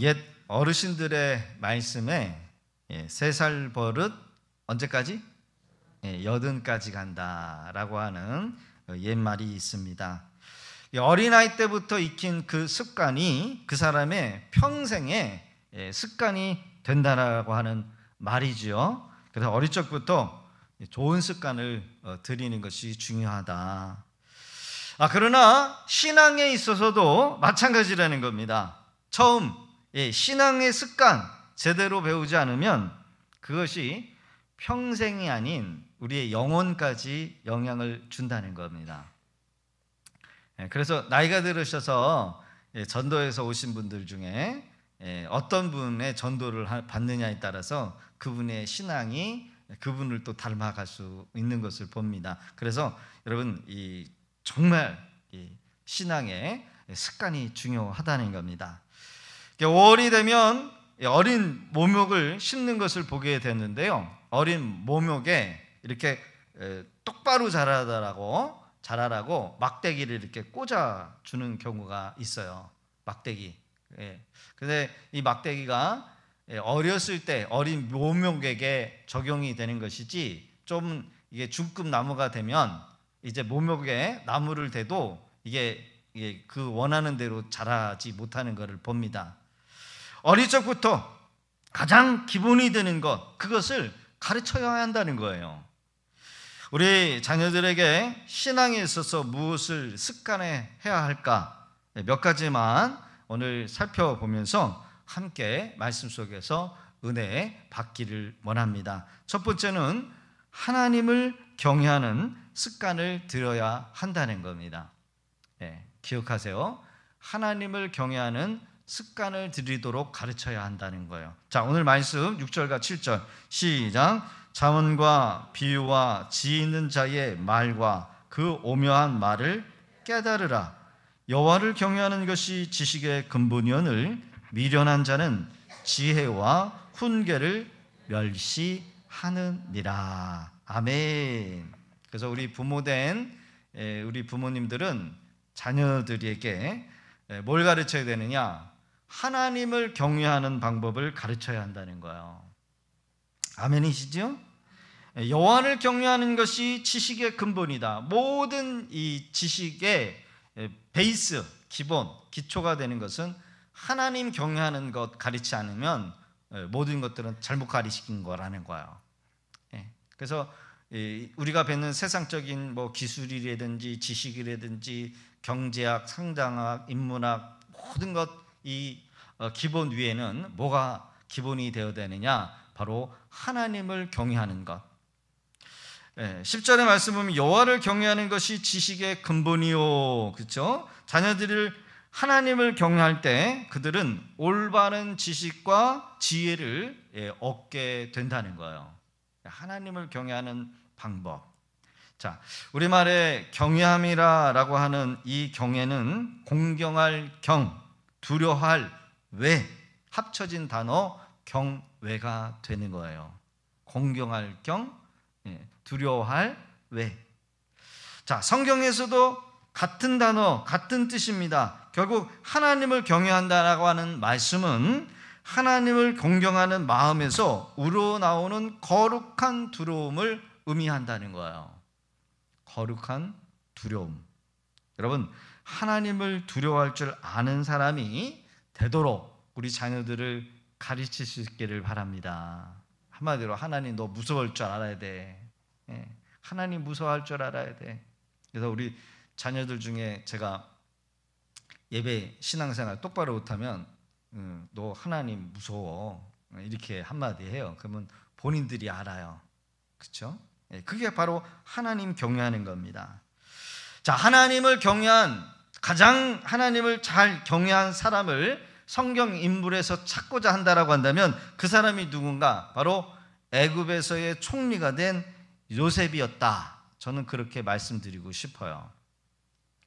옛 어르신들의 말씀에 3살 버릇 언제까지? 80까지 간다라고 하는 옛말이 있습니다. 어린아이 때부터 익힌 그 습관이 그 사람의 평생의 습관이 된다라고 하는 말이지요. 그래서 어릴 적부터 좋은 습관을 들이는 것이 중요하다. 그러나 신앙에 있어서도 마찬가지라는 겁니다. 처음 신앙의 습관 제대로 배우지 않으면 그것이 평생이 아닌 우리의 영혼까지 영향을 준다는 겁니다. 그래서 나이가 들으셔서 전도에서 오신 분들 중에 어떤 분의 전도를 받느냐에 따라서 그분의 신앙이 그분을 또 닮아갈 수 있는 것을 봅니다. 그래서 여러분 정말 신앙의 습관이 중요하다는 겁니다. 5월이 되면 어린 모목을 심는 것을 보게 되는데요. 어린 모목에 이렇게 똑바로 자라라고 막대기를 이렇게 꽂아주는 경우가 있어요. 막대기. 근데 이 막대기가 어렸을 때 어린 모목에게 적용이 되는 것이지, 좀 이게 중급 나무가 되면 이제 모목에 나무를 대도 이게 그 원하는 대로 자라지 못하는 것을 봅니다. 어릴 적부터 가장 기본이 되는 것, 그것을 가르쳐야 한다는 거예요. 우리 자녀들에게 신앙에 있어서 무엇을 습관해야 할까? 몇 가지만 오늘 살펴보면서 함께 말씀 속에서 은혜 받기를 원합니다. 첫 번째는 하나님을 경외하는 습관을 들여야 한다는 겁니다. 기억하세요. 하나님을 경외하는 습관을 들이도록 가르쳐야 한다는 거예요. 자, 오늘 말씀 6절과 7절 시작. 자문과 비유와 지혜 있는 자의 말과 그 오묘한 말을 깨달으라. 여호와를 경외하는 것이 지식의 근본이오늘 미련한 자는 지혜와 훈계를 멸시하느니라. 아멘. 그래서 우리 부모된 우리 부모님들은 자녀들에게 뭘 가르쳐야 되느냐? 하나님을 경외하는 방법을 가르쳐야 한다는 거예요. 아멘이시죠? 여호와를 경외하는 것이 지식의 근본이다. 모든 이 지식의 베이스, 기본, 기초가 되는 것은 하나님 경외하는 것 가르치지 않으면 모든 것들은 잘못 가르친 거라는 거예요. 그래서 우리가 배우는 세상적인 기술이라든지 지식이라든지 경제학, 상장학, 인문학 모든 것 이 기본 위에는 뭐가 기본이 되어야 되느냐? 바로 하나님을 경외하는 것. 10절의 말씀 보면 여호와를 경외하는 것이 지식의 근본이요. 그렇죠? 자녀들을 하나님을 경외할 때 그들은 올바른 지식과 지혜를 얻게 된다는 거예요. 하나님을 경외하는 방법. 자, 우리말에 경외함이라고 하는 이 경외는 공경할 경, 두려워할 외 합쳐진 단어 경외가 되는 거예요. 공경할 경, 두려워할 외. 자, 성경에서도 같은 단어, 같은 뜻입니다. 결국 하나님을 경외한다라고 하는 말씀은 하나님을 공경하는 마음에서 우러나오는 거룩한 두려움을 의미한다는 거예요. 거룩한 두려움. 여러분, 하나님을 두려워할 줄 아는 사람이 되도록 우리 자녀들을 가르칠 수 있기를 바랍니다. 한마디로 하나님 너 무서워할 줄 알아야 돼. 하나님 무서워할 줄 알아야 돼. 그래서 우리 자녀들 중에 제가 예배 신앙생활 똑바로 못하면 너 하나님 무서워 이렇게 한마디 해요. 그러면 본인들이 알아요. 그렇죠? 그게 바로 하나님 경외하는 겁니다. 자, 하나님을 경외한, 가장 하나님을 잘 경외한 사람을 성경 인물에서 찾고자 한다라고 한다면 그 사람이 누군가? 바로 애굽에서의 총리가 된 요셉이었다. 저는 그렇게 말씀드리고 싶어요.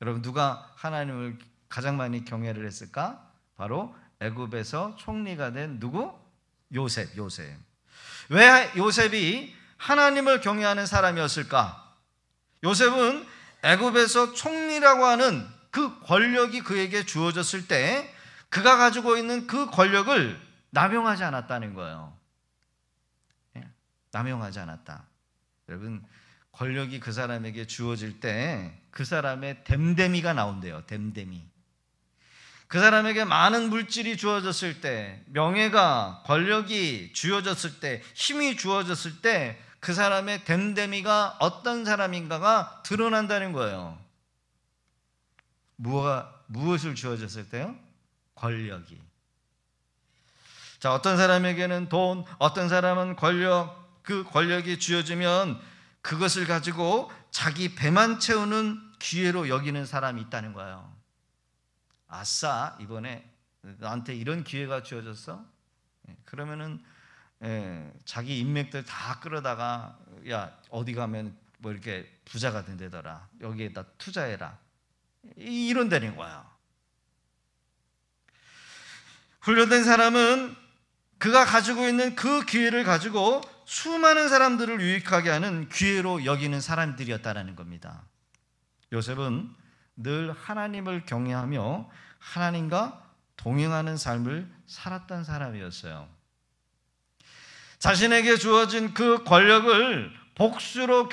여러분, 누가 하나님을 가장 많이 경외를 했을까? 바로 애굽에서 총리가 된 누구? 요셉. 왜 요셉이 하나님을 경외하는 사람이었을까? 요셉은 애굽에서 총리라고 하는 그 권력이 그에게 주어졌을 때 그가 가지고 있는 그 권력을 남용하지 않았다는 거예요. 남용하지 않았다. 여러분, 권력이 그 사람에게 주어질 때 그 사람의 댐댐이가 나온대요. 댐댐이. 그 사람에게 많은 물질이 주어졌을 때, 명예가, 권력이 주어졌을 때, 힘이 주어졌을 때 그 사람의 댐댐이가 어떤 사람인가가 드러난다는 거예요. 무엇을 주어졌을 때요? 권력이. 자, 어떤 사람에게는 돈, 어떤 사람은 권력, 그 권력이 주어지면 그것을 가지고 자기 배만 채우는 기회로 여기는 사람이 있다는 거예요. 아싸, 이번에 나한테 이런 기회가 주어졌어? 그러면은 자기 인맥들 다 끌어다가 야, 어디 가면 뭐 이렇게 부자가 된다더라, 여기에다 투자해라, 이런 데는 거예요. 훈련된 사람은 그가 가지고 있는 그 기회를 가지고 수많은 사람들을 유익하게 하는 기회로 여기는 사람들이었다는 겁니다. 요셉은 늘 하나님을 경외하며 하나님과 동행하는 삶을 살았던 사람이었어요. 자신에게 주어진 그 권력을 복수의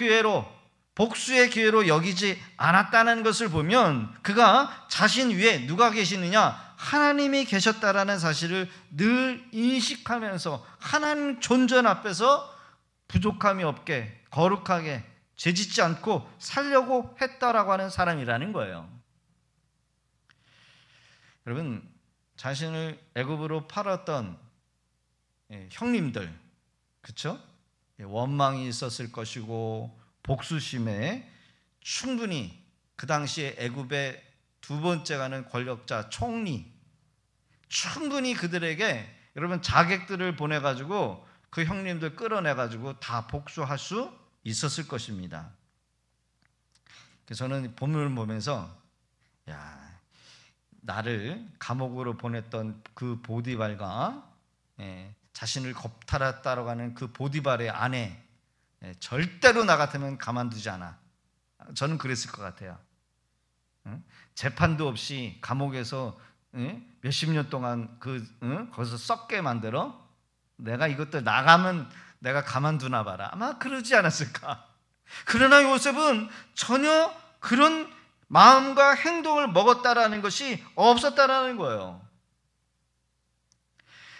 기회로 여기지 않았다는 것을 보면 그가 자신 위에 누가 계시느냐? 하나님이 계셨다라는 사실을 늘 인식하면서 하나님 존전 앞에서 부족함이 없게, 거룩하게, 죄짓지 않고 살려고 했다라고 하는 사람이라는 거예요. 여러분, 자신을 애굽으로 팔았던 형님들, 그렇죠? 원망이 있었을 것이고 복수심에 충분히 그 당시에 애굽의 두 번째 가는 권력자 총리, 충분히 그들에게 여러분 자객들을 보내가지고 그 형님들 끌어내가지고 다 복수할 수 있었을 것입니다. 그래서 저는 본문을 보면서 나를 감옥으로 보냈던 그 보디발과 자신을 겁탈했다고 하는 그 보디발의 아내, 절대로 나 같으면 가만두지 않아. 저는 그랬을 것 같아요. 재판도 없이 감옥에서 몇십 년 동안 거기서 썩게 만들어 내가 이것들 나가면 내가 가만두나 봐라, 아마 그러지 않았을까. 그러나 요셉은 전혀 그런 마음과 행동을 먹었다라는 것이 없었다라는 거예요.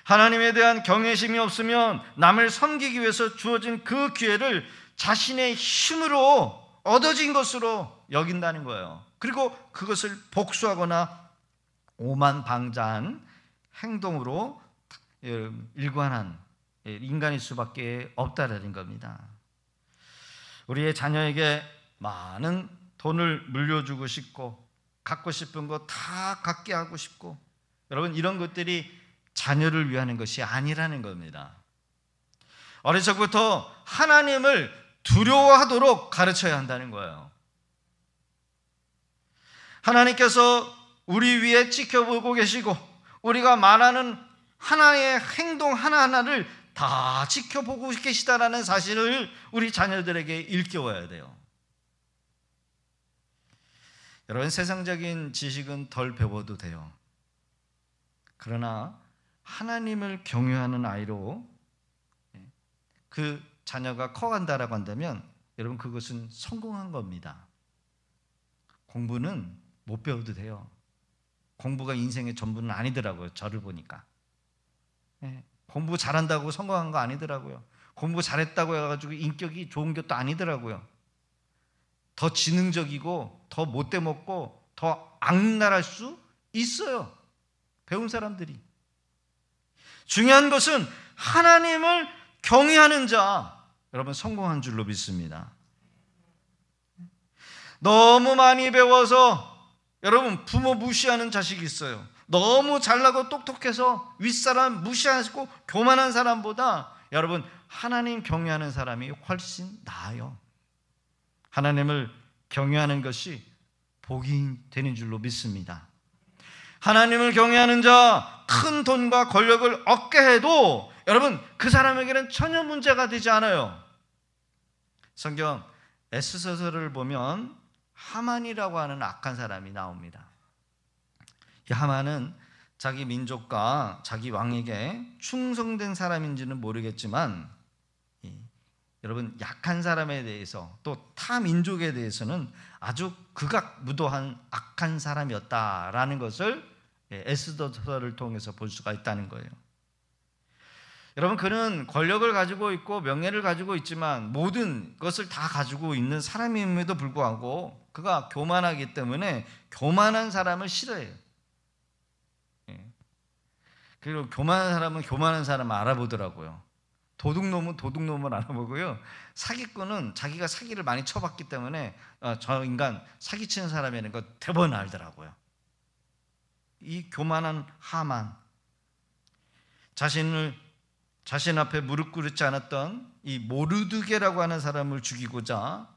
하나님에 대한 경외심이 없으면 남을 섬기기 위해서 주어진 그 기회를 자신의 힘으로 얻어진 것으로 여긴다는 거예요. 그리고 그것을 복수하거나 오만방자한 행동으로 일관한 인간일 수밖에 없다라는 겁니다. 우리의 자녀에게 많은 돈을 물려주고 싶고 갖고 싶은 거 다 갖게 하고 싶고, 여러분, 이런 것들이 자녀를 위하는 것이 아니라는 겁니다. 어릴 적부터 하나님을 두려워하도록 가르쳐야 한다는 거예요. 하나님께서 우리 위에 지켜보고 계시고 우리가 말하는 하나의 행동 하나하나를 다 지켜보고 계시다라는 사실을 우리 자녀들에게 일깨워야 돼요. 여러분, 세상적인 지식은 덜 배워도 돼요. 그러나 하나님을 경외하는 아이로 그 자녀가 커간다라고 한다면 여러분, 그것은 성공한 겁니다. 공부는 못 배워도 돼요. 공부가 인생의 전부는 아니더라고요. 저를 보니까. 공부 잘한다고 성공한 거 아니더라고요. 공부 잘했다고 해가지고 인격이 좋은 것도 아니더라고요. 더 지능적이고 더 못돼 먹고 더 악랄할 수 있어요. 배운 사람들이. 중요한 것은 하나님을 경외하는 자, 여러분, 성공한 줄로 믿습니다. 너무 많이 배워서 여러분 부모 무시하는 자식이 있어요. 너무 잘나고 똑똑해서 윗사람 무시하고 교만한 사람보다 여러분 하나님 경외하는 사람이 훨씬 나아요. 하나님을 경외하는 것이 복이 되는 줄로 믿습니다. 하나님을 경외하는 자, 큰 돈과 권력을 얻게 해도 여러분 그 사람에게는 전혀 문제가 되지 않아요. 성경 에스더서를 보면 하만이라고 하는 악한 사람이 나옵니다. 이 하만은 자기 민족과 자기 왕에게 충성된 사람인지는 모르겠지만 여러분 약한 사람에 대해서 또 타 민족에 대해서는 아주 극악무도한 악한 사람이었다라는 것을 에스더서를 통해서 볼 수가 있다는 거예요. 여러분 그는 권력을 가지고 있고 명예를 가지고 있지만 모든 것을 다 가지고 있는 사람임에도 불구하고 그가 교만하기 때문에 교만한 사람을 싫어해요. 그리고 교만한 사람은 교만한 사람을 알아보더라고요. 도둑놈은 도둑놈을 알아보고요. 사기꾼은 자기가 사기를 많이 쳐봤기 때문에 저 인간 사기치는 사람이라는 거 대번 알더라고요. 이 교만한 하만, 자신 앞에 무릎 꿇지 않았던 이 모르드게라고 하는 사람을 죽이고자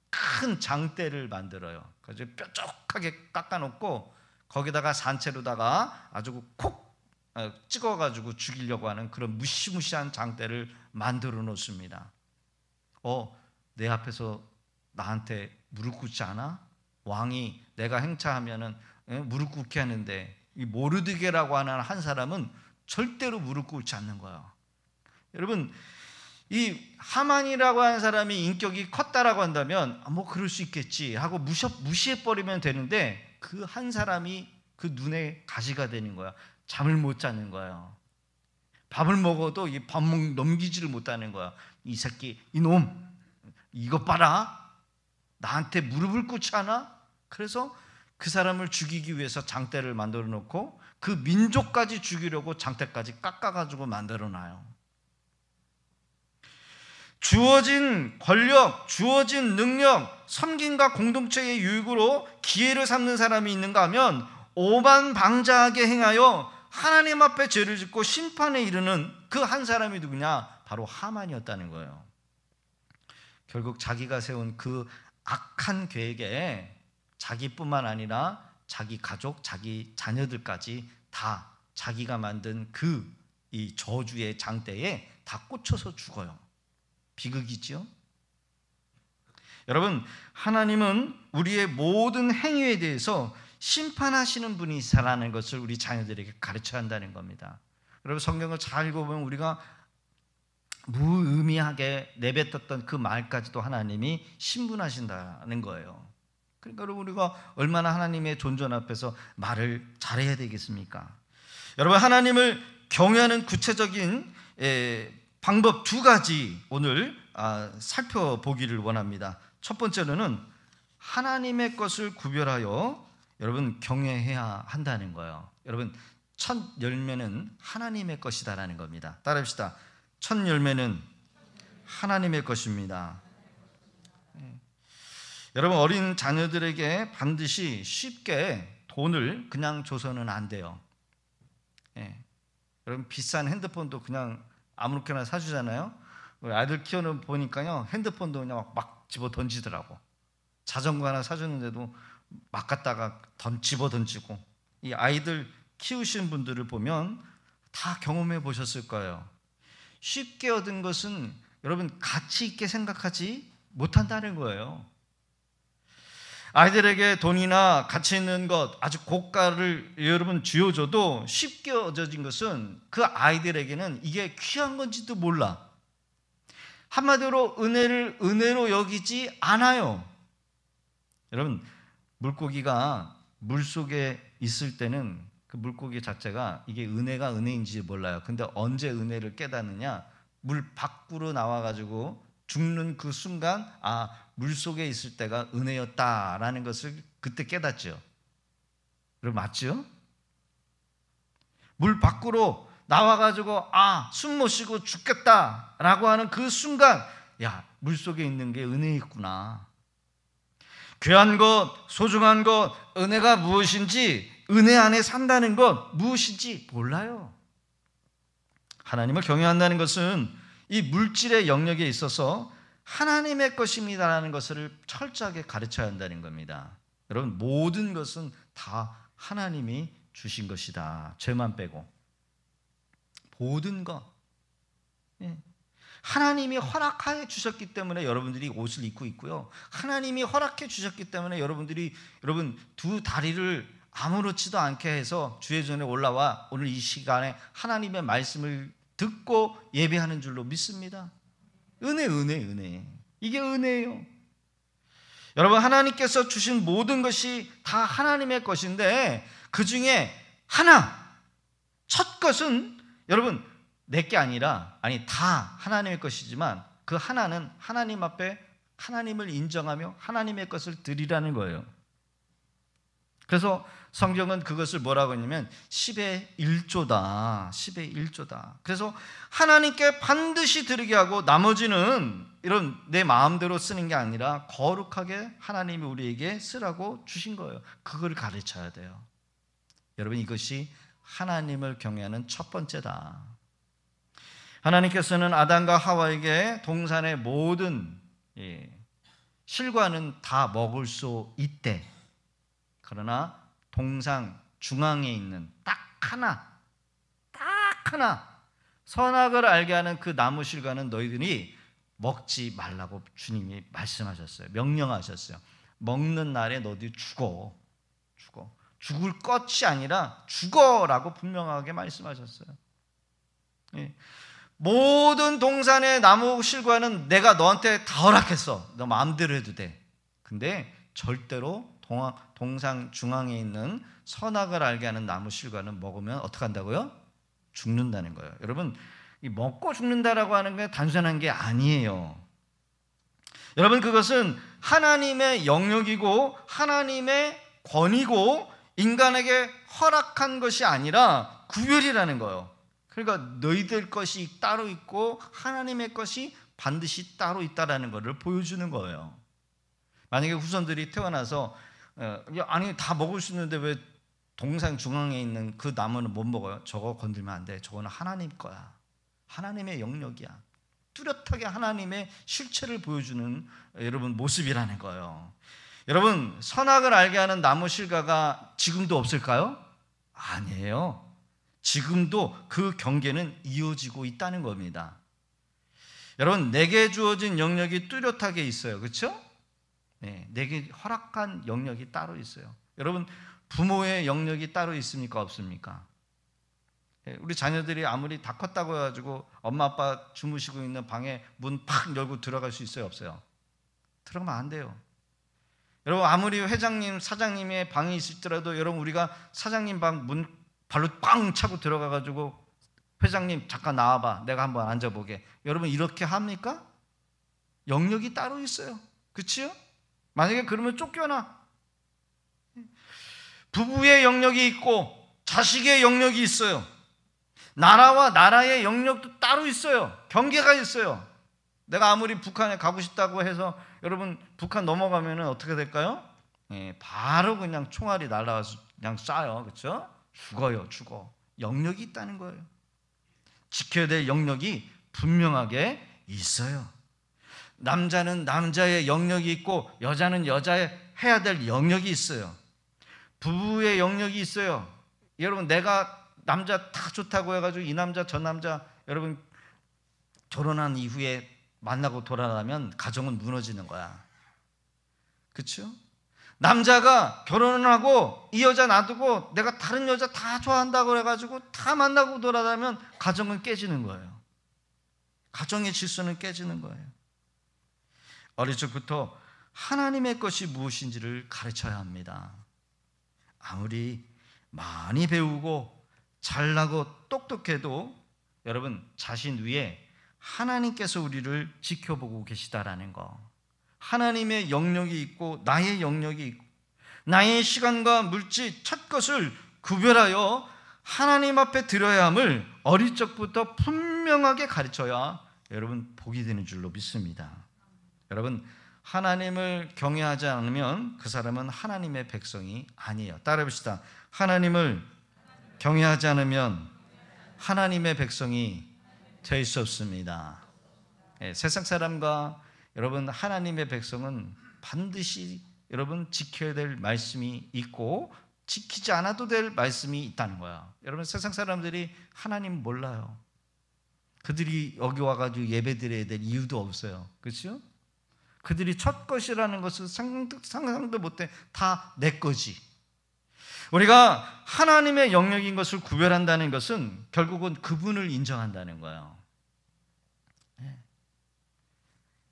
큰 장대를 만들어요. 그래서 뾰족하게 깎아놓고 거기다가 산채로다가 아주 콕 찍어가지고 죽이려고 하는 그런 무시무시한 장대를 만들어 놓습니다. 내 앞에서 나한테 무릎 꿇지 않아? 왕이 내가 행차하면은 무릎 꿇게 하는데 이 모르드게라고 하는 한 사람은 절대로 무릎 꿇지 않는 거예요. 여러분 이 하만이라고 하는 사람이 인격이 컸다라고 한다면 뭐 그럴 수 있겠지 하고 무시해버리면 되는데 그 한 사람이 그 눈에 가시가 되는 거야. 잠을 못 자는 거예요. 밥을 먹어도 이 밥 넘기지를 못하는 거야. 이 새끼 이놈 이것 봐라 나한테 무릎을 꿇지 않아? 그래서 그 사람을 죽이기 위해서 장대를 만들어 놓고 그 민족까지 죽이려고 장대까지 깎아가지고 만들어 놔요. 주어진 권력, 주어진 능력, 섬김과 공동체의 유익으로 기회를 삼는 사람이 있는가 하면 오만방자하게 행하여 하나님 앞에 죄를 짓고 심판에 이르는 그 한 사람이 누구냐? 바로 하만이었다는 거예요. 결국 자기가 세운 그 악한 계획에 자기뿐만 아니라 자기 가족, 자기 자녀들까지 다 자기가 만든 이 저주의 장대에 다 꽂혀서 죽어요. 비극이죠. 여러분 하나님은 우리의 모든 행위에 대해서 심판하시는 분이시라는 것을 우리 자녀들에게 가르쳐야 한다는 겁니다. 여러분 성경을 잘 읽어보면 우리가 무의미하게 내뱉었던 그 말까지도 하나님이 신분하신다는 거예요. 그러니까 여러분 우리가 얼마나 하나님의 존전 앞에서 말을 잘해야 되겠습니까? 여러분 하나님을 경외하는 구체적인 방법 두 가지 오늘 살펴보기를 원합니다. 첫 번째로는 하나님의 것을 구별하여 여러분 경외해야 한다는 거예요. 여러분 첫 열매는 하나님의 것이다라는 겁니다. 따라합시다. 첫 열매는 하나님의 것입니다. 여러분 어린 자녀들에게 반드시 쉽게 돈을 그냥 줘서는 안 돼요. 여러분 비싼 핸드폰도 그냥 아무렇게나 사주잖아요. 아이들 키워는 보니까요 핸드폰도 그냥 막 집어 던지더라고. 자전거 하나 사줬는데도 막 갖다가 집어 던지고. 이 아이들 키우신 분들을 보면 다 경험해 보셨을 거예요. 쉽게 얻은 것은 여러분 가치 있게 생각하지 못한다는 거예요. 아이들에게 돈이나 가치 있는 것 아주 고가를 여러분 쥐어줘도 쉽게 얻어진 것은 그 아이들에게는 이게 귀한 건지도 몰라. 한마디로 은혜를 은혜로 여기지 않아요. 여러분 물고기가 물속에 있을 때는 그 물고기 자체가 이게 은혜가 은혜인지 몰라요. 근데 언제 은혜를 깨닫느냐? 물 밖으로 나와가지고 죽는 그 순간 물속에 있을 때가 은혜였다라는 것을 그때 깨닫죠. 여러분 맞죠? 물 밖으로 나와가지고 숨 못 쉬고 죽겠다라고 하는 그 순간 물속에 있는 게 은혜였구나. 귀한 것, 소중한 것, 은혜가 무엇인지, 은혜 안에 산다는 것 무엇인지 몰라요. 하나님을 경외한다는 것은 이 물질의 영역에 있어서 하나님의 것입니다라는 것을 철저하게 가르쳐야 한다는 겁니다. 여러분 모든 것은 다 하나님이 주신 것이다. 죄만 빼고 모든 것 하나님이 허락하여 주셨기 때문에 여러분들이 옷을 입고 있고요. 하나님이 허락해 주셨기 때문에 여러분 두 다리를 아무렇지도 않게 해서 주의 전에 올라와 오늘 이 시간에 하나님의 말씀을 듣고 예배하는 줄로 믿습니다. 은혜. 이게 은혜예요. 여러분, 하나님께서 주신 모든 것이 다 하나님의 것인데 그 중에 첫 것은 여러분 내게 아니라 다 하나님의 것이지만 그 하나는 하나님 앞에 하나님을 인정하며 하나님의 것을 드리라는 거예요. 그래서 성경은 그것을 뭐라고 했냐면 10의 1조다. 10의 1조다. 그래서 하나님께 반드시 드리게 하고 나머지는 이런 내 마음대로 쓰는 게 아니라 거룩하게 하나님이 우리에게 쓰라고 주신 거예요. 그걸 가르쳐야 돼요. 여러분, 이것이 하나님을 경외하는 첫 번째다. 하나님께서는 아담과 하와에게 동산의 모든 실과는 다 먹을 수 있대. 그러나 동상 중앙에 있는 딱 하나 선악을 알게 하는 그 나무 실과는 너희들이 먹지 말라고 주님이 말씀하셨어요. 명령하셨어요. 먹는 날에 너희들이 죽어. 죽을 것이 아니라 죽어라고 분명하게 말씀하셨어요. 모든 동산의 나무 실과는 내가 너한테 다 허락했어. 너 마음대로 해도 돼. 근데 절대로 동상 중앙에 있는 선악을 알게 하는 나무 실과는 먹으면 어떻게 한다고요? 죽는다는 거예요. 여러분, 이 먹고 죽는다라고 하는 게 단순한 게 아니에요. 여러분, 그것은 하나님의 영역이고 하나님의 권위고 인간에게 허락한 것이 아니라 구별이라는 거예요. 그러니까 너희들 것이 따로 있고 하나님의 것이 반드시 따로 있다라는 것을 보여주는 거예요. 만약에 후손들이 태어나서 아니 다 먹을 수 있는데 왜 동상 중앙에 있는 그 나무는 못 먹어요? 저거 건들면 안 돼. 저거는 하나님 거야. 하나님의 영역이야. 뚜렷하게 하나님의 실체를 보여주는 여러분 모습이라는 거예요. 여러분, 선악을 알게 하는 나무 실과가 지금도 없을까요? 아니에요. 지금도 그 경계는 이어지고 있다는 겁니다. 여러분, 내게 주어진 영역이 뚜렷하게 있어요. 그렇죠? 네, 내게 허락한 영역이 따로 있어요. 여러분, 부모의 영역이 따로 있습니까? 없습니까? 우리 자녀들이 아무리 다 컸다고 해가지고 엄마 아빠 주무시고 있는 방에 문 팍 열고 들어갈 수 있어요? 없어요? 들어가면 안 돼요. 여러분, 아무리 회장님, 사장님의 방이 있을지라도 여러분, 우리가 사장님 방 문 발로 꽝 차고 들어가가지고 회장님 잠깐 나와봐, 내가 한번 앉아보게. 여러분, 이렇게 합니까? 영역이 따로 있어요. 그렇지요? 만약에 그러면 쫓겨나. 부부의 영역이 있고 자식의 영역이 있어요. 나라와 나라의 영역도 따로 있어요. 경계가 있어요. 내가 아무리 북한에 가고 싶다고 해서 여러분, 북한 넘어가면 어떻게 될까요? 바로 그냥 총알이 날아와서 그냥 쏴요. 그렇죠? 죽어. 영역이 있다는 거예요. 지켜야 될 영역이 분명하게 있어요. 남자는 남자의 영역이 있고 여자는 여자의 해야 될 영역이 있어요. 부부의 영역이 있어요. 여러분, 내가 남자 다 좋다고 해가지고 이 남자 저 남자 여러분 결혼한 이후에 만나고 돌아가면 가정은 무너지는 거야. 그렇죠? 남자가 결혼을 하고 이 여자 놔두고 내가 다른 여자 다 좋아한다고 해가지고 다 만나고 돌아가면 가정은 깨지는 거예요. 가정의 질서는 깨지는 거예요. 어릴 적부터 하나님의 것이 무엇인지를 가르쳐야 합니다. 아무리 많이 배우고 잘나고 똑똑해도 여러분, 자신 위에 하나님께서 우리를 지켜보고 계시다라는 거. 하나님의 영역이 있고 나의 영역이 있고 나의 시간과 물질 첫 것을 구별하여 하나님 앞에 드려야 함을 어릴 적부터 분명하게 가르쳐야 여러분 복이 되는 줄로 믿습니다. 여러분, 하나님을 경외하지 않으면 그 사람은 하나님의 백성이 아니에요. 따라해봅시다. 하나님을 경외하지 않으면 하나님의 백성이 될 수 없습니다. 세상 사람과 여러분 하나님의 백성은 반드시 여러분 지켜야 될 말씀이 있고 지키지 않아도 될 말씀이 있다는 거야. 여러분, 세상 사람들이 하나님 몰라요. 그들이 여기 와가지고 예배 드려야 될 이유도 없어요. 그렇죠? 그들이 첫 것이라는 것을 상상도 못해. 다 내 거지. 우리가 하나님의 영역인 것을 구별한다는 것은 결국은 그분을 인정한다는 거예요.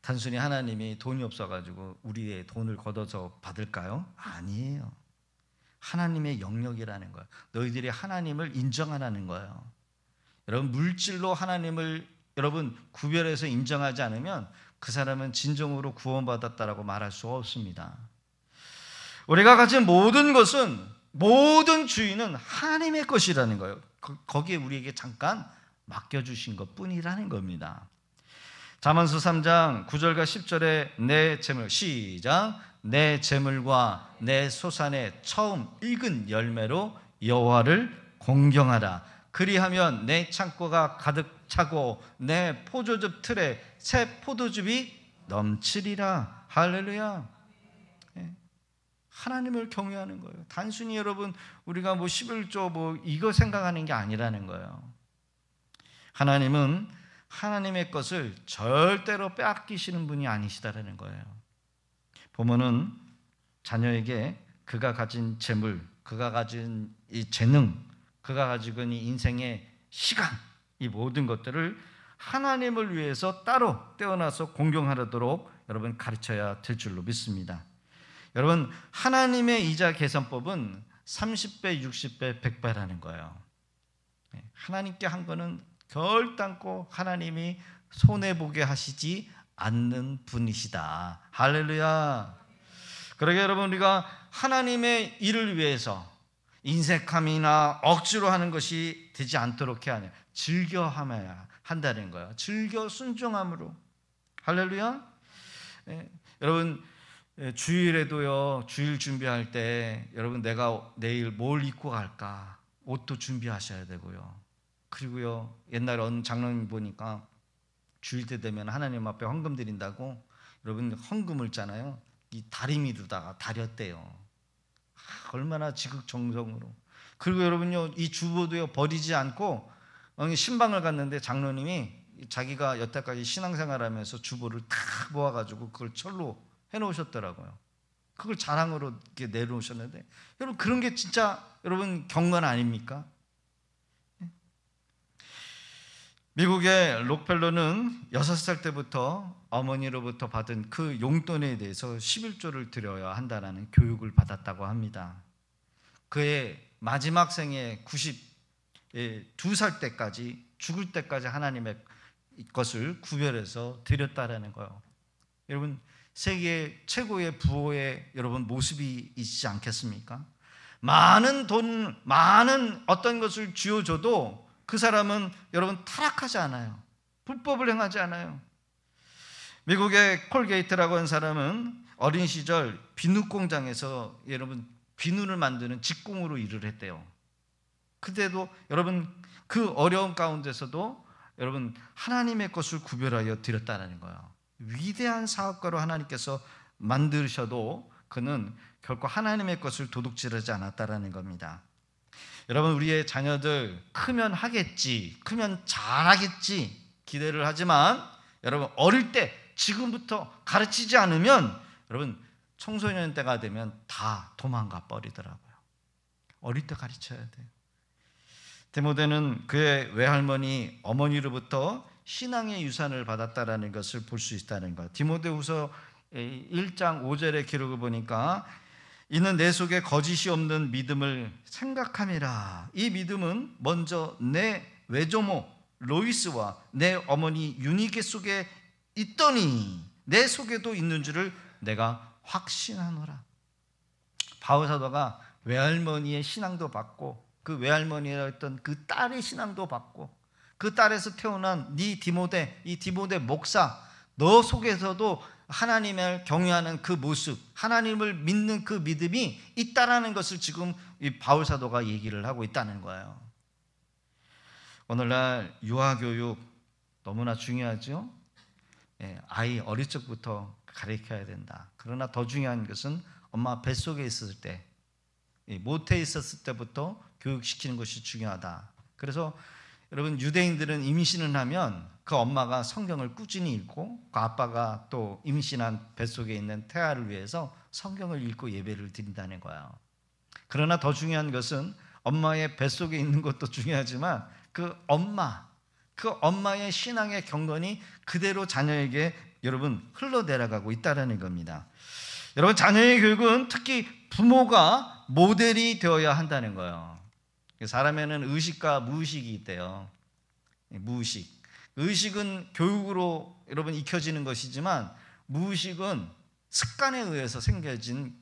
단순히 하나님이 돈이 없어가지고 우리의 돈을 걷어서 받을까요? 아니에요. 하나님의 영역이라는 거예요. 너희들이 하나님을 인정하라는 거예요. 여러분, 물질로 하나님을 여러분 구별해서 인정하지 않으면 그 사람은 진정으로 구원받았다라고 말할 수가 없습니다. 우리가 가진 모든 것은, 모든 주인은 하나님의 것이라는 거예요. 거기에 우리에게 잠깐 맡겨주신 것뿐이라는 겁니다. 잠언서 3장 9절과 10절에 내 재물, 시작, 내 재물과 내 소산의 처음 익은 열매로 여호와를 공경하라. 그리하면 내 창고가 가득 차고 내 포도즙 틀에 새 포도즙이 넘치리라. 할렐루야. 하나님을 경외하는 거예요. 단순히 여러분 우리가 11조 이거 생각하는 게 아니라는 거예요. 하나님은 하나님의 것을 절대로 빼앗기시는 분이 아니시다라는 거예요. 보면은 자녀에게 그가 가진 재물, 그가 가진 이 재능, 그가 가지고 있는 인생의 시간, 이 모든 것들을 하나님을 위해서 따로 떼어놔서 공경하도록 여러분 가르쳐야 될 줄로 믿습니다. 여러분, 하나님의 이자 계산법은 30배, 60배, 100배라는 거예요. 하나님께 한 거는 결단코 하나님이 손해보게 하시지 않는 분이시다. 할렐루야. 그러게 여러분, 우리가 하나님의 일을 위해서 인색함이나 억지로 하는 것이 되지 않도록 해야 하냐, 즐겨하여야 한다는 거예요. 즐겨 순종함으로. 할렐루야. 여러분, 주일에도요, 주일 준비할 때 여러분 내가 내일 뭘 입고 갈까 옷도 준비하셔야 되고요. 그리고요, 옛날에 어느 장로님 보니까 주일 때 되면 하나님 앞에 헌금 드린다고 여러분 헌금을 짜나요? 이 다리미로다가 다렸대요. 얼마나 지극정성으로. 그리고 여러분요, 이 주보도요 버리지 않고 신방을 갔는데 장로님이 자기가 여태까지 신앙생활하면서 주보를 다 모아가지고 그걸 철로 해놓으셨더라고요. 그걸 자랑으로 이렇게 내놓으셨는데, 여러분 그런 게 진짜 여러분 경건 아닙니까? 미국의 록펠러는 6살 때부터 어머니로부터 받은 그 용돈에 대해서 11조를 드려야 한다는 교육을 받았다고 합니다. 그의 마지막 생애 92살 때까지, 죽을 때까지 하나님의 것을 구별해서 드렸다라는 거예요. 여러분, 세계 최고의 부호의 여러분 모습이 있지 않겠습니까? 많은 돈, 많은 어떤 것을 쥐어줘도 그 사람은 여러분 타락하지 않아요. 불법을 행하지 않아요. 미국의 콜 게이트라고 하는 사람은 어린 시절 비누 공장에서 여러분 비누를 만드는 직공으로 일을 했대요. 그때도 여러분 그 어려운 가운데서도 여러분 하나님의 것을 구별하여 드렸다는 거예요. 위대한 사업가로 하나님께서 만드셔도 그는 결코 하나님의 것을 도둑질하지 않았다라는 겁니다. 여러분, 우리의 자녀들 크면 하겠지, 크면 잘하겠지 기대를 하지만 여러분 어릴 때 지금부터 가르치지 않으면 여러분 청소년 때가 되면 다 도망가 버리더라고요. 어릴 때 가르쳐야 돼요. 디모데는 그의 외할머니 어머니로부터 신앙의 유산을 받았다라는 것을 볼 수 있다는 것. 디모데후서 1장 5절의 기록을 보니까 이는 내 속에 거짓이 없는 믿음을 생각함이라. 이 믿음은 먼저 내 외조모 로이스와 내 어머니 유니게 속에 있더니 내 속에도 있는 줄을 내가 확신하노라. 바울 사도가 외할머니의 신앙도 받고 그 외할머니라 했던 그 딸의 신앙도 받고 그 딸에서 태어난 이 디모데 목사, 너 속에서도 하나님을 경외하는 그 모습, 하나님을 믿는 그 믿음이 있다라는 것을 지금 이 바울 사도가 얘기를 하고 있다는 거예요. 오늘날 유아교육 너무나 중요하죠. 아이 어릴 적부터 가르쳐야 된다. 그러나 더 중요한 것은 엄마 뱃속에 있었을 때, 모태에 있었을 때부터 교육시키는 것이 중요하다. 그래서 여러분 유대인들은 임신을 하면 그 엄마가 성경을 꾸준히 읽고 그 아빠가 또 임신한 뱃속에 있는 태아를 위해서 성경을 읽고 예배를 드린다는 거예요. 그러나 더 중요한 것은 엄마의 뱃속에 있는 것도 중요하지만 그 엄마의 신앙의 경건이 그대로 자녀에게 여러분 흘러내려가고 있다는 겁니다. 여러분, 자녀의 교육은 특히 부모가 모델이 되어야 한다는 거예요. 사람에는 의식과 무의식이 있대요. 의식은 교육으로 여러분 익혀지는 것이지만 무의식은 습관에 의해서 생겨진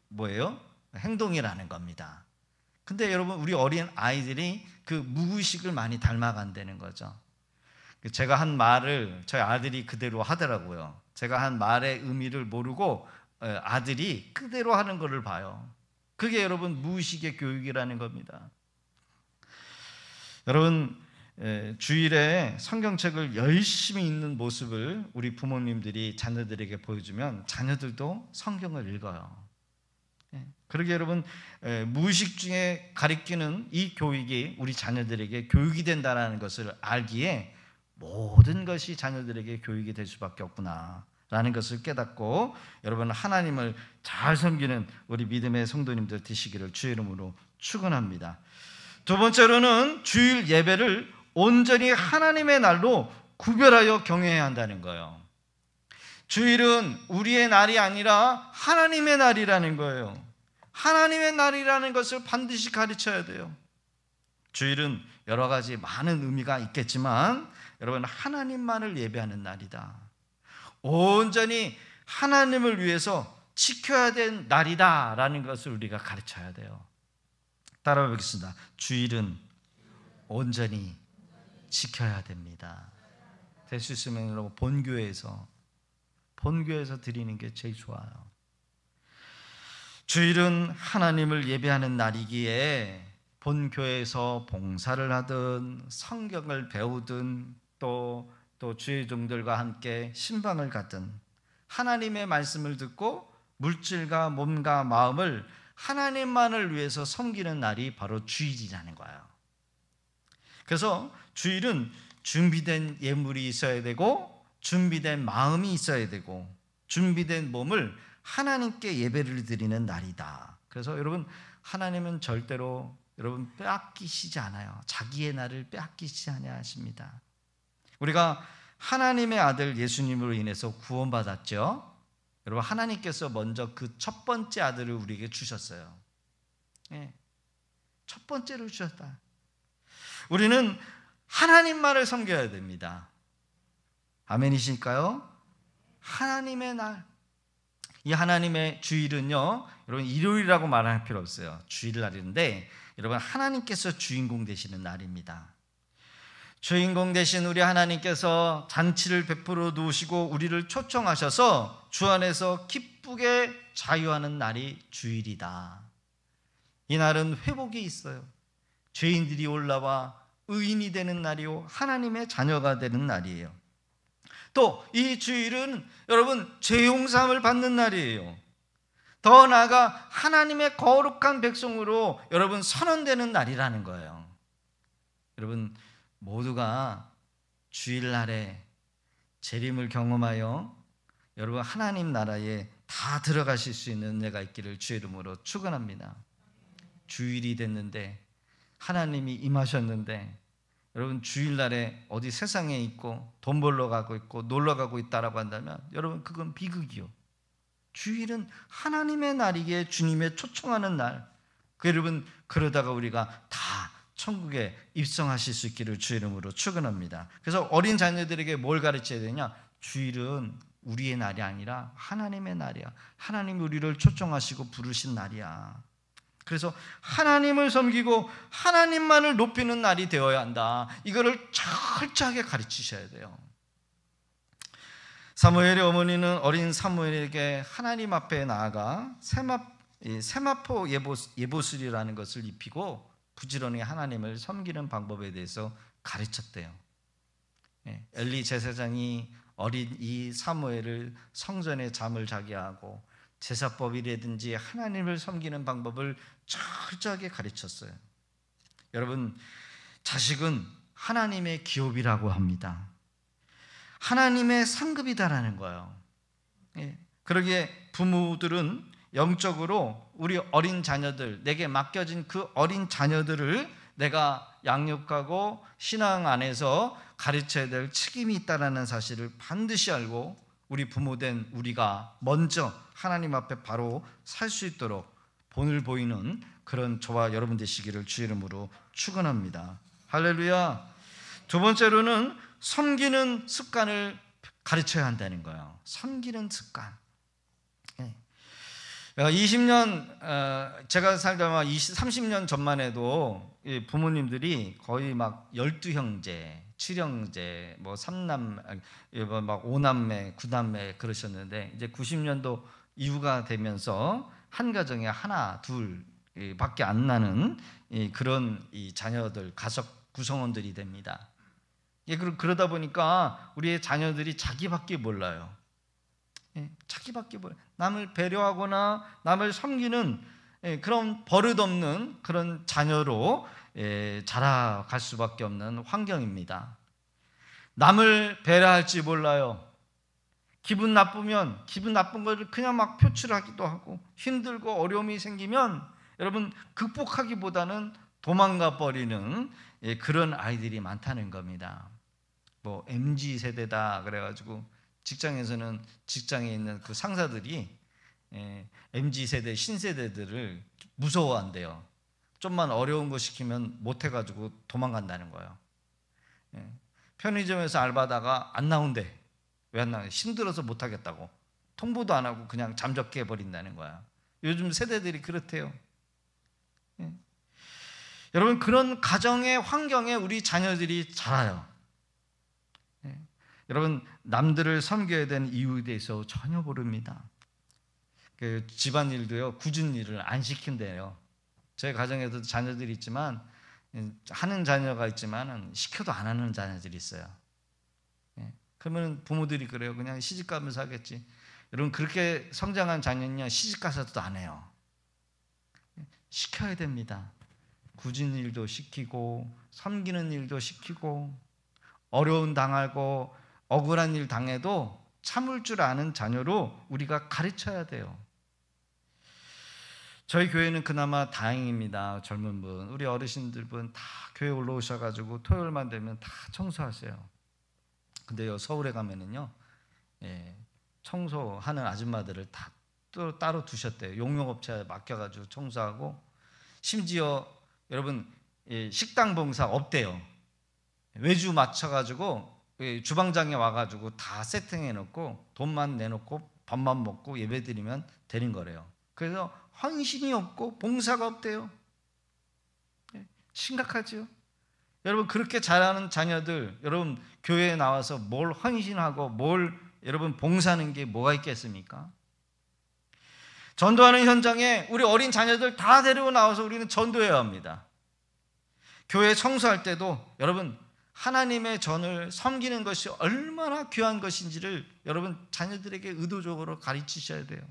뭐예요? 행동이라는 겁니다. 근데 여러분, 우리 어린 아이들이 그 무의식을 많이 닮아간다는 거죠. 제가 한 말을 저희 아들이 그대로 하더라고요. 제가 한 말의 의미를 모르고 아들이 그대로 하는 것을 봐요. 그게 여러분 무의식의 교육이라는 겁니다. 여러분, 주일에 성경책을 열심히 읽는 모습을 우리 부모님들이 자녀들에게 보여주면 자녀들도 성경을 읽어요. 그러게 여러분, 무의식 중에 가리키는 이 교육이 우리 자녀들에게 교육이 된다는 것을 알기에 모든 것이 자녀들에게 교육이 될 수밖에 없구나라는 것을 깨닫고 여러분, 하나님을 잘 섬기는 우리 믿음의 성도님들 되시기를 주의 이름으로 축원합니다. 두 번째로는 주일 예배를 온전히 하나님의 날로 구별하여 경외해야 한다는 거예요. 주일은 우리의 날이 아니라 하나님의 날이라는 거예요. 하나님의 날이라는 것을 반드시 가르쳐야 돼요. 주일은 여러 가지 많은 의미가 있겠지만 여러분, 하나님만을 예배하는 날이다. 온전히 하나님을 위해서 지켜야 될 날이다라는 것을 우리가 가르쳐야 돼요. 따라해 보겠습니다. 주일은 온전히 지켜야 됩니다. 될 수 있으면 여러분 본교회에서 드리는 게 제일 좋아요. 주일은 하나님을 예배하는 날이기에 본교회에서 봉사를 하든 성경을 배우든 또 주의 종들과 함께 신방을 가든 하나님의 말씀을 듣고 물질과 몸과 마음을 하나님만을 위해서 섬기는 날이 바로 주일이라는 거예요. 그래서 주일은 준비된 예물이 있어야 되고 준비된 마음이 있어야 되고 준비된 몸을 하나님께 예배를 드리는 날이다. 그래서 여러분, 하나님은 절대로 여러분 빼앗기시지 않아요. 자기의 날을 빼앗기시지 아니하십니다. 우리가 하나님의 아들 예수님으로 인해서 구원받았죠. 여러분, 하나님께서 먼저 그 첫 번째 아들을 우리에게 주셨어요. 첫 번째로 주셨다. 우리는 하나님만을 섬겨야 됩니다. 아멘이실까요? 하나님의 날. 이 하나님의 주일은요, 여러분 일요일이라고 말할 필요 없어요. 주일날인데 여러분, 하나님께서 주인공 되시는 날입니다. 주인공 되신 우리 하나님께서 잔치를 베풀어 놓으시고 우리를 초청하셔서 주 안에서 기쁘게 자유하는 날이 주일이다. 이 날은 회복이 있어요. 죄인들이 올라와 의인이 되는 날이요, 하나님의 자녀가 되는 날이에요. 또 이 주일은 여러분 죄 용서함을 받는 날이에요. 더 나아가 하나님의 거룩한 백성으로 여러분 선언되는 날이라는 거예요. 여러분 모두가 주일날에 재림을 경험하여 여러분 하나님 나라에 다 들어가실 수 있는 은혜가 있기를 주의 이름으로 축원합니다. 주일이 됐는데 하나님이 임하셨는데 여러분 주일날에 어디 세상에 있고 돈 벌러 가고 있고 놀러 가고 있다라고 한다면 여러분 그건 비극이요. 주일은 하나님의 날이기에 주님의 초청하는 날. 여러분 그러다가 우리가 다 천국에 입성하실 수 있기를 주의 이름으로 축원합니다. 그래서 어린 자녀들에게 뭘 가르쳐야 되냐? 주일은 우리의 날이 아니라 하나님의 날이야. 하나님이 우리를 초청하시고 부르신 날이야. 그래서 하나님을 섬기고 하나님만을 높이는 날이 되어야 한다. 이거를 철저하게 가르치셔야 돼요. 사무엘의 어머니는 어린 사무엘에게 하나님 앞에 나아가 세마포 예보술이라는 것을 입히고 부지런히 하나님을 섬기는 방법에 대해서 가르쳤대요. 엘리 제사장이 어린 이 사무엘을 성전에 잠을 자게 하고 제사법이라든지 하나님을 섬기는 방법을 철저하게 가르쳤어요. 여러분, 자식은 하나님의 기업이라고 합니다. 하나님의 상급이다라는 거예요. 그러기에 부모들은 영적으로 우리 어린 자녀들, 내게 맡겨진 그 어린 자녀들을 내가 양육하고 신앙 안에서 가르쳐야 될 책임이 있다는 사실을 반드시 알고 우리 부모된 우리가 먼저 하나님 앞에 바로 살 수 있도록 본을 보이는 그런 저와 여러분 되시기를 주 이름으로 축원합니다. 할렐루야. 두 번째로는 섬기는 습관을 가르쳐야 한다는 거예요. 섬기는 습관. 20년 제가 살다가 30년 전만 해도 부모님들이 거의 막 12형제, 7형제, 뭐 3남, 막 5남매, 9남매 그러셨는데 이제 90년도 이후가 되면서 한 가정에 하나, 둘 밖에 안 나는 그런 자녀들, 가족 구성원들이 됩니다. 그러다 보니까 우리의 자녀들이 자기밖에 몰라요. 자기밖에 몰라요. 남을 배려하거나 남을 섬기는 그런 버릇없는 그런 자녀로 자라갈 수밖에 없는 환경입니다. 남을 배려할지 몰라요. 기분 나쁘면 기분 나쁜 것을 그냥 막 표출하기도 하고, 힘들고 어려움이 생기면 여러분 극복하기보다는 도망가 버리는 그런 아이들이 많다는 겁니다. 뭐 MZ 세대다 그래가지고 직장에서는 직장에 있는 그 상사들이 MZ 세대 신세대들을 무서워한대요. 좀만 어려운 거 시키면 못해가지고 도망간다는 거예요. 편의점에서 알바다가 안 나온대. 왜 안 나와? 힘들어서 못하겠다고. 통보도 안 하고 그냥 잠적해 버린다는 거야. 요즘 세대들이 그렇대요. 여러분, 그런 가정의 환경에 우리 자녀들이 자라요. 여러분, 남들을 섬겨야 되는 이유에 대해서 전혀 모릅니다. 그 집안일도요, 굳은 일을 안 시킨대요. 제 가정에도 자녀들이 있지만, 하는 자녀가 있지만 시켜도 안 하는 자녀들이 있어요. 그러면 부모들이 그래요. 그냥 시집가면서 하겠지. 여러분, 그렇게 성장한 자녀는요, 시집가서도 안 해요. 시켜야 됩니다. 굳은 일도 시키고 섬기는 일도 시키고, 어려움 당하고 억울한 일 당해도 참을 줄 아는 자녀로 우리가 가르쳐야 돼요. 저희 교회는 그나마 다행입니다. 젊은 분, 우리 어르신들 분 다 교회 올라오셔가지고 토요일만 되면 다 청소하세요. 근데요, 서울에 가면은요, 청소하는 아줌마들을 다 또 따로 두셨대요. 용역업체에 맡겨가지고 청소하고, 심지어 여러분 식당 봉사 없대요. 외주 맞춰가지고 주방장에 와가지고 다 세팅해 놓고 돈만 내놓고 밥만 먹고 예배드리면 되는 거래요. 그래서 헌신이 없고 봉사가 없대요. 심각하죠. 여러분, 그렇게 자라는 자녀들, 여러분 교회에 나와서 뭘 헌신하고 뭘 여러분 봉사하는 게 뭐가 있겠습니까? 전도하는 현장에 우리 어린 자녀들 다 데리고 나와서 우리는 전도해야 합니다. 교회 청소할 때도 여러분, 하나님의 전을 섬기는 것이 얼마나 귀한 것인지를 여러분 자녀들에게 의도적으로 가르치셔야 돼요.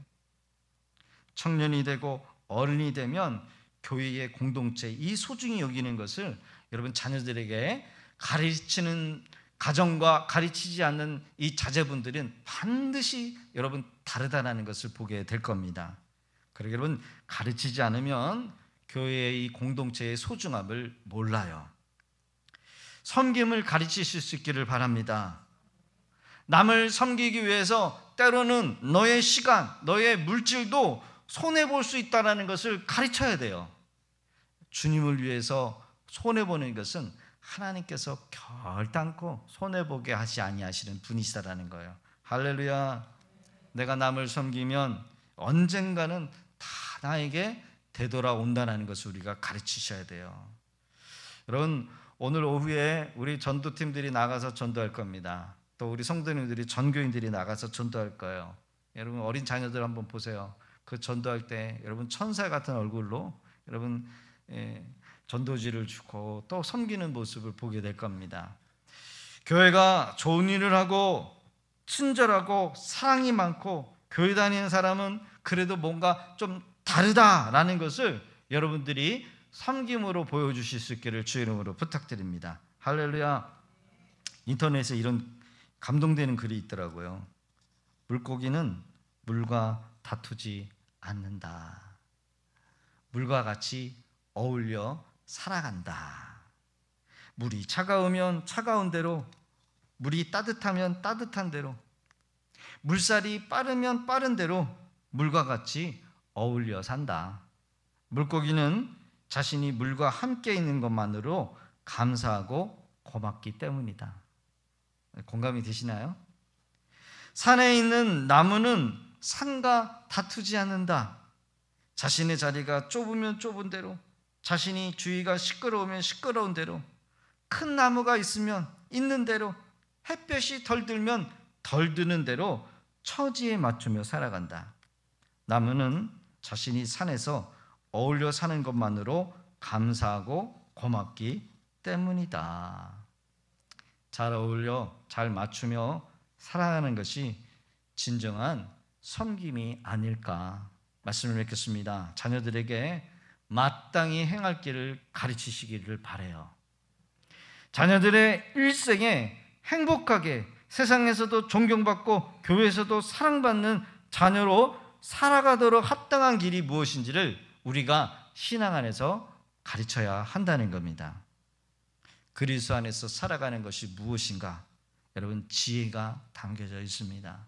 청년이 되고 어른이 되면 교회의 공동체, 이 소중히 여기는 것을 여러분 자녀들에게 가르치는 가정과 가르치지 않는 이 자제분들은 반드시 여러분 다르다는 것을 보게 될 겁니다. 그러게 여러분, 가르치지 않으면 교회의 이 공동체의 소중함을 몰라요. 섬김을 가르치실 수 있기를 바랍니다. 남을 섬기기 위해서 때로는 너의 시간, 너의 물질도 손해볼 수 있다는 것을 가르쳐야 돼요. 주님을 위해서 손해보는 것은 하나님께서 결단코 손해보게 하시 아니하시는 분이시다라는 거예요. 할렐루야. 내가 남을 섬기면 언젠가는 다 나에게 되돌아온다는 것을 우리가 가르치셔야 돼요. 여러분, 오늘 오후에 우리 전도팀들이 나가서 전도할 겁니다. 또 우리 성도님들이, 전교인들이 나가서 전도할 거예요. 여러분, 어린 자녀들 한번 보세요. 그 전도할 때 여러분 천사 같은 얼굴로 여러분 전도지를 주고 또 섬기는 모습을 보게 될 겁니다. 교회가 좋은 일을 하고 친절하고 사랑이 많고 교회 다니는 사람은 그래도 뭔가 좀 다르다라는 것을 여러분들이 섬김으로 보여주실 수 있기를 주의 이름으로 부탁드립니다. 할렐루야. 인터넷에 이런 감동되는 글이 있더라고요. 물고기는 물과 다투지 않는다. 물과 같이 어울려 살아간다. 물이 차가우면 차가운 대로, 물이 따뜻하면 따뜻한 대로, 물살이 빠르면 빠른 대로 물과 같이 어울려 산다. 물고기는 자신이 물과 함께 있는 것만으로 감사하고 고맙기 때문이다. 공감이 되시나요? 산에 있는 나무는 산과 다투지 않는다. 자신의 자리가 좁으면 좁은 대로, 자신이 주위가 시끄러우면 시끄러운 대로, 큰 나무가 있으면 있는 대로, 햇볕이 덜 들면 덜 드는 대로 처지에 맞추며 살아간다. 나무는 자신이 산에서 어울려 사는 것만으로 감사하고 고맙기 때문이다. 잘 어울려 잘 맞추며 살아가는 것이 진정한 섬김이 아닐까. 말씀을 맺겠습니다. 자녀들에게 마땅히 행할 길을 가르치시기를 바라요. 자녀들의 일생에 행복하게 세상에서도 존경받고 교회에서도 사랑받는 자녀로 살아가도록 합당한 길이 무엇인지를 우리가 신앙 안에서 가르쳐야 한다는 겁니다. 그리스도 안에서 살아가는 것이 무엇인가? 여러분, 지혜가 담겨져 있습니다.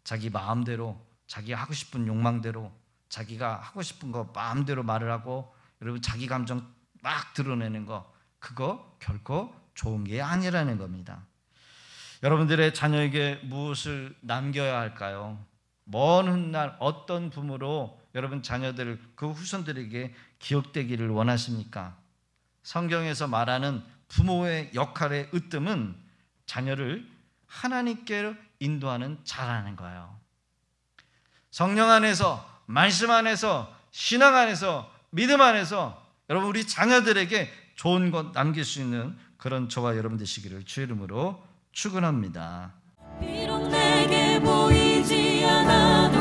자기 마음대로, 자기 하고 싶은 욕망대로, 자기가 하고 싶은 거 마음대로 말을 하고, 여러분 자기 감정 막 드러내는 거, 그거 결코 좋은 게 아니라는 겁니다. 여러분들의 자녀에게 무엇을 남겨야 할까요? 먼 훗날 어떤 부모로 여러분 자녀들, 그 후손들에게 기억되기를 원하십니까? 성경에서 말하는 부모의 역할의 으뜸은 자녀를 하나님께로 인도하는 자라는 거예요. 성령 안에서, 말씀 안에서, 신앙 안에서, 믿음 안에서 여러분 우리 자녀들에게 좋은 것 남길 수 있는 그런 저와 여러분 되시기를 주의 이름으로 축원합니다. 비록 내게 보이지 않아도